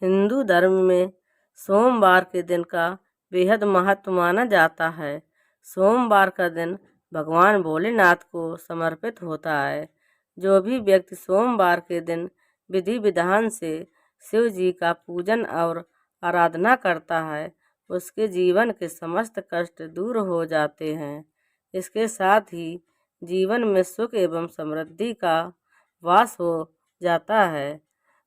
हिंदू धर्म में सोमवार के दिन का बेहद महत्व माना जाता है। सोमवार का दिन भगवान भोलेनाथ को समर्पित होता है। जो भी व्यक्ति सोमवार के दिन विधि विधान से शिव जी का पूजन और आराधना करता है, उसके जीवन के समस्त कष्ट दूर हो जाते हैं। इसके साथ ही जीवन में सुख एवं समृद्धि का वास हो जाता है।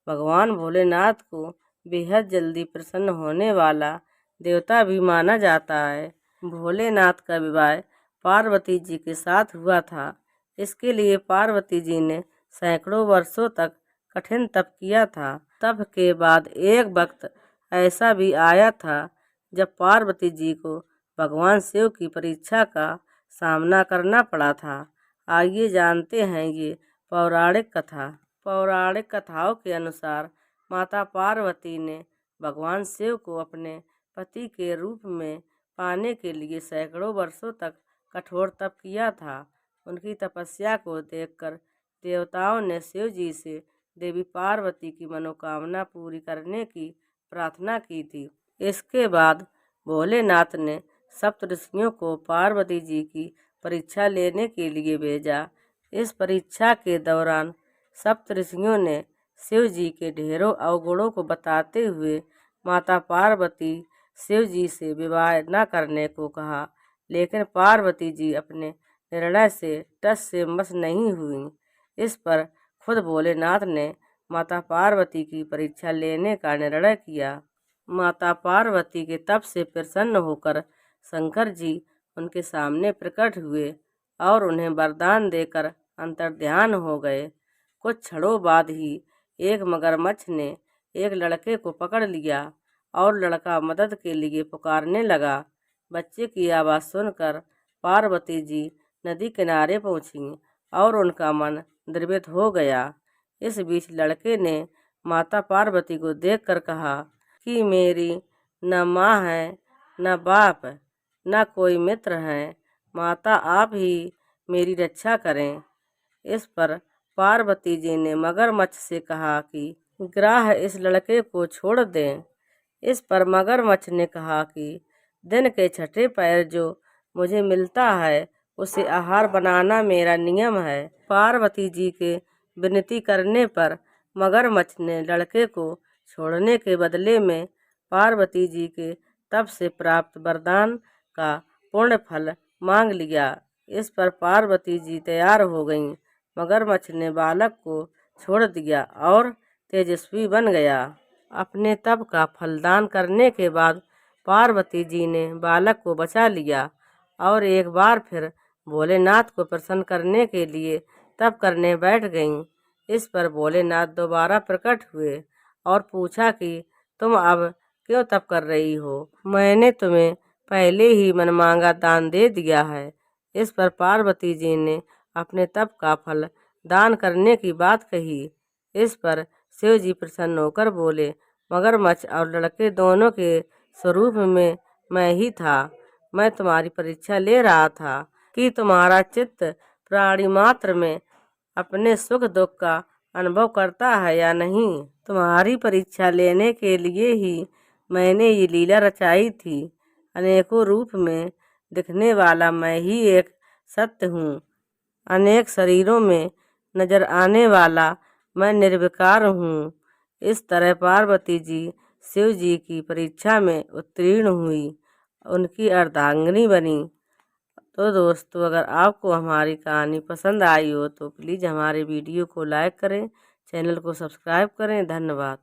भगवान भोलेनाथ को बेहद जल्दी प्रसन्न होने वाला देवता भी माना जाता है। भोलेनाथ का विवाह पार्वती जी के साथ हुआ था। इसके लिए पार्वती जी ने सैकड़ों वर्षों तक कठिन तप किया था। तप के बाद एक वक्त ऐसा भी आया था जब पार्वती जी को भगवान शिव की परीक्षा का सामना करना पड़ा था। आइए जानते हैं ये पौराणिक कथा। पौराणिक कथाओं के अनुसार माता पार्वती ने भगवान शिव को अपने पति के रूप में पाने के लिए सैकड़ों वर्षों तक कठोर तप किया था। उनकी तपस्या को देखकर देवताओं ने शिव जी से देवी पार्वती की मनोकामना पूरी करने की प्रार्थना की थी। इसके बाद भोलेनाथ ने सप्तऋषियों को पार्वती जी की परीक्षा लेने के लिए भेजा। इस परीक्षा के दौरान सप्तऋषियों ने शिव जी के ढेरों अवगुणों को बताते हुए माता पार्वती शिव जी से विवाह न करने को कहा, लेकिन पार्वती जी अपने निर्णय से टस से मस नहीं हुई। इस पर खुद भोलेनाथ ने माता पार्वती की परीक्षा लेने का निर्णय किया। माता पार्वती के तप से प्रसन्न होकर शंकर जी उनके सामने प्रकट हुए और उन्हें वरदान देकर अंतर्ध्यान हो गए। कुछ क्षणों बाद ही एक मगरमच्छ ने एक लड़के को पकड़ लिया और लड़का मदद के लिए पुकारने लगा। बच्चे की आवाज़ सुनकर पार्वती जी नदी किनारे पहुंची और उनका मन द्रवित हो गया। इस बीच लड़के ने माता पार्वती को देखकर कहा कि मेरी न माँ है, न बाप, न कोई मित्र है। माता, आप ही मेरी रक्षा करें। इस पर पार्वती जी ने मगरमच्छ से कहा कि ग्राह इस लड़के को छोड़ दें। इस पर मगरमच्छ ने कहा कि दिन के छठे पैर जो मुझे मिलता है उसे आहार बनाना मेरा नियम है। पार्वती जी के विनती करने पर मगरमच्छ ने लड़के को छोड़ने के बदले में पार्वती जी के तप से प्राप्त वरदान का पूर्ण फल मांग लिया। इस पर पार्वती जी तैयार हो गईं। मगरमच्छ ने बालक को छोड़ दिया और तेजस्वी बन गया। अपने तप का फलदान करने के बाद पार्वती जी ने बालक को बचा लिया और एक बार फिर भोलेनाथ को प्रसन्न करने के लिए तप करने बैठ गईं। इस पर भोलेनाथ दोबारा प्रकट हुए और पूछा कि तुम अब क्यों तप कर रही हो? मैंने तुम्हें पहले ही मनमांगा दान दे दिया है। इस पर पार्वती जी ने अपने तप का फल दान करने की बात कही। इस पर शिव जी प्रसन्न होकर बोले, मगरमच्छ और लड़के दोनों के स्वरूप में मैं ही था। मैं तुम्हारी परीक्षा ले रहा था कि तुम्हारा चित्त प्राणी मात्र में अपने सुख दुख का अनुभव करता है या नहीं। तुम्हारी परीक्षा लेने के लिए ही मैंने ये लीला रचाई थी। अनेकों रूप में दिखने वाला मैं ही एक सत्य हूँ। अनेक शरीरों में नजर आने वाला मैं निर्विकार हूँ। इस तरह पार्वती जी शिव जी की परीक्षा में उत्तीर्ण हुई, उनकी अर्धांगिनी बनी। तो दोस्तों, अगर आपको हमारी कहानी पसंद आई हो तो प्लीज़ हमारे वीडियो को लाइक करें, चैनल को सब्सक्राइब करें। धन्यवाद।